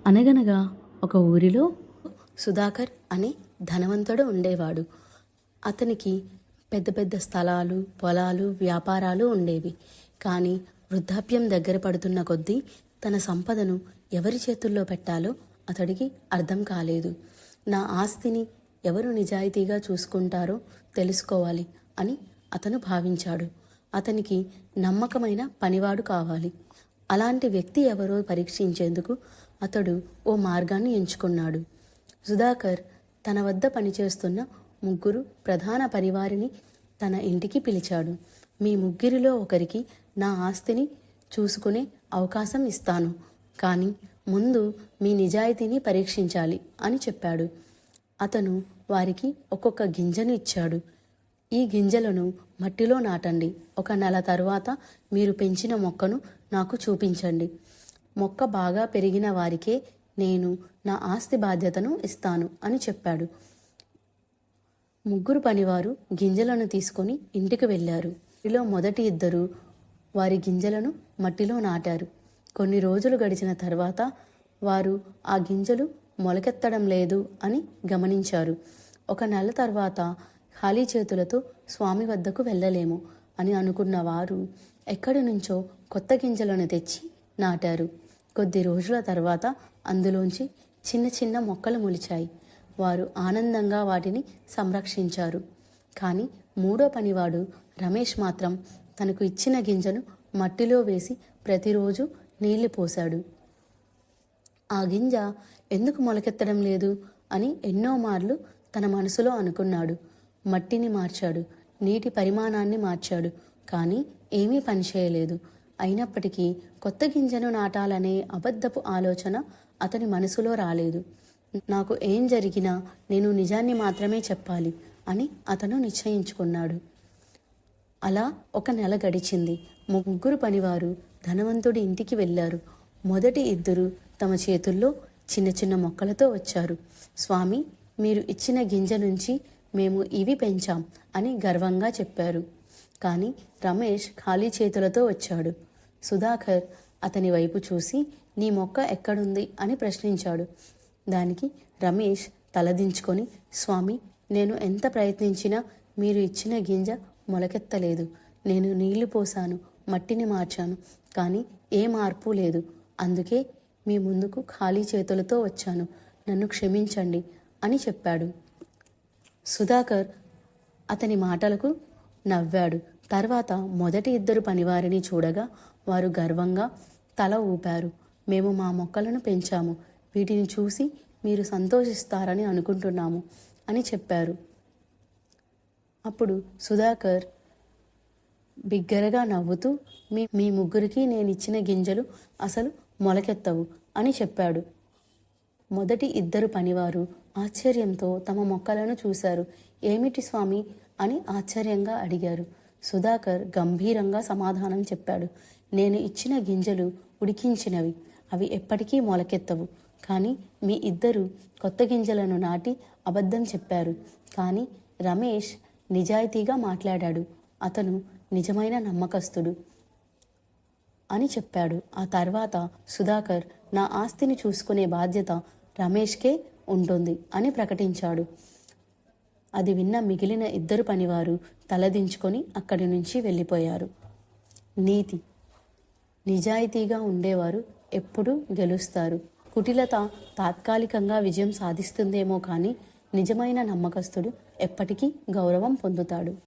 అనగనగా ఒక ఊరిలో సుధాకర్ అనే ధనవంతుడు ఉండేవాడు. అతనికి పెద్ద పెద్ద స్థలాలు, పొలాలు, వ్యాపారాలు ఉండేవి. కానీ వృద్ధాప్యం దగ్గర పడుతున్న కొద్దీ తన సంపదను ఎవరి చేతుల్లో పెట్టాలో అతడికి అర్థం కాలేదు. నా ఆస్తిని ఎవరు నిజాయితీగా చూసుకుంటారో తెలుసుకోవాలి అని అతను భావించాడు. అతనికి నమ్మకమైన పనివాడు కావాలి. అలాంటి వ్యక్తి ఎవరో పరీక్షించేందుకు అతడు ఓ మార్గాన్ని ఎంచుకున్నాడు. సుధాకర్ తన వద్ద పనిచేస్తున్న 3 ప్రధాన పనివారిని తన ఇంటికి పిలిచాడు. మీ ముగ్గురిలో ఒకరికి నా ఆస్తిని చూసుకునే అవకాశం ఇస్తాను, కానీ ముందు మీ నిజాయితీని పరీక్షించాలి అని చెప్పాడు. అతను వారికి ఒక్కొక్క గింజను ఇచ్చాడు. ఈ గింజలను మట్టిలో నాటండి. 1 నెల తరువాత మీరు పెంచిన మొక్కను నాకు చూపించండి. మొక్క బాగా పెరిగిన వారికే నేను నా ఆస్తి బాధ్యతను ఇస్తాను అని చెప్పాడు. 3 పనివారు గింజలను తీసుకొని ఇంటికి వెళ్ళారు. వీరిలో మొదటి 2 వారి గింజలను మట్టిలో నాటారు. కొన్ని రోజులు గడిచిన తర్వాత వారు ఆ గింజలు మొలకెత్తడం లేదు అని గమనించారు. 1 నెల తర్వాత ఖాళీ చేతులతో స్వామి వద్దకు వెళ్ళలేము అని అనుకున్న వారు ఎక్కడి నుంచో కొత్త గింజలను తెచ్చి నాటారు. కొద్ది రోజుల తర్వాత అందులోంచి చిన్న చిన్న మొక్కలు మొలిచాయి. వారు ఆనందంగా వాటిని సంరక్షించారు. కానీ 3వ పనివాడు రమేష్ మాత్రం తనకు ఇచ్చిన గింజను మట్టిలో వేసి ప్రతిరోజు నీళ్లు పోశాడు. ఆ గింజ ఎందుకు మొలకెత్తడం లేదు అని ఎన్నో మార్లు తన మనసులో అనుకున్నాడు. మట్టిని మార్చాడు, నీటి పరిమాణాన్ని మార్చాడు, కానీ ఏమీ పనిచేయలేదు. అయినప్పటికీ కొత్త గింజను నాటాలనే అబద్ధపు ఆలోచన అతని మనసులో రాలేదు. నాకు ఏం జరిగినా నేను నిజాన్ని మాత్రమే చెప్పాలి అని అతను నిశ్చయించుకున్నాడు. అలా 1 నెల గడిచింది. 3 పనివారు ధనవంతుడి ఇంటికి వెళ్ళారు. మొదటి 2 తమ చేతుల్లో చిన్న చిన్న మొక్కలతో వచ్చారు. స్వామి, మీరు ఇచ్చిన గింజ నుంచి మేము ఇవి పెంచాం అని గర్వంగా చెప్పారు. కానీ రమేష్ ఖాళీ చేతులతో వచ్చాడు. సుధాకర్ అతని వైపు చూసి నీ మొక్క ఎక్కడుంది అని ప్రశ్నించాడు. దానికి రమేష్ తలదించుకొని, స్వామి, నేను ఎంత ప్రయత్నించినా మీరు ఇచ్చిన గింజ మొలకెత్తలేదు. నేను నీళ్లు పోసాను, మట్టిని మార్చాను, కానీ ఏ మార్పు లేదు. అందుకే మీ ముందుకు ఖాళీ చేతులతో వచ్చాను. నన్ను క్షమించండి అని చెప్పాడు. సుధాకర్ అతని మాటలకు నవ్వాడు. తర్వాత మొదటి 2 పనివారిని చూడగా వారు గర్వంగా తల ఊపారు. మేము మా మొక్కలను పెంచాము, వీటిని చూసి మీరు సంతోషిస్తారని అనుకుంటున్నాము అని చెప్పారు. అప్పుడు సుధాకర్ బిగ్గరగా నవ్వుతూ మీ ముగ్గురికి నేను ఇచ్చిన గింజలు అసలు మొలకెత్తవు అని చెప్పాడు. మొదటి 2 పనివారు ఆశ్చర్యంతో తమ మొక్కలను చూశారు. ఏమిటి స్వామి అని ఆశ్చర్యంగా అడిగారు. సుధాకర్ గంభీరంగా సమాధానం చెప్పాడు. నేను ఇచ్చిన గింజలు ఉడికించినవి, అవి ఎప్పటికీ మొలకెత్తవు. కానీ మీ 2 కొత్త గింజలను నాటి అబద్ధం చెప్పారు. కానీ రమేష్ నిజాయితీగా మాట్లాడాడు. అతను నిజమైన నమ్మకస్తుడు అని చెప్పాడు. ఆ తర్వాత సుధాకర్ నా ఆస్తిని చూసుకునే బాధ్యత రమేష్కే ఉంటుంది అని ప్రకటించాడు. అది విన్న మిగిలిన 2 పనివారు తలదించుకొని అక్కడి నుంచి వెళ్ళిపోయారు. నీతి: నిజాయితీగా ఉండేవారు ఎప్పుడూ గెలుస్తారు. కుటిలత తాత్కాలికంగా విజయం సాధిస్తుందేమో కానీ నిజమైన నమ్మకస్తుడు ఎప్పటికీ గౌరవం పొందుతాడు.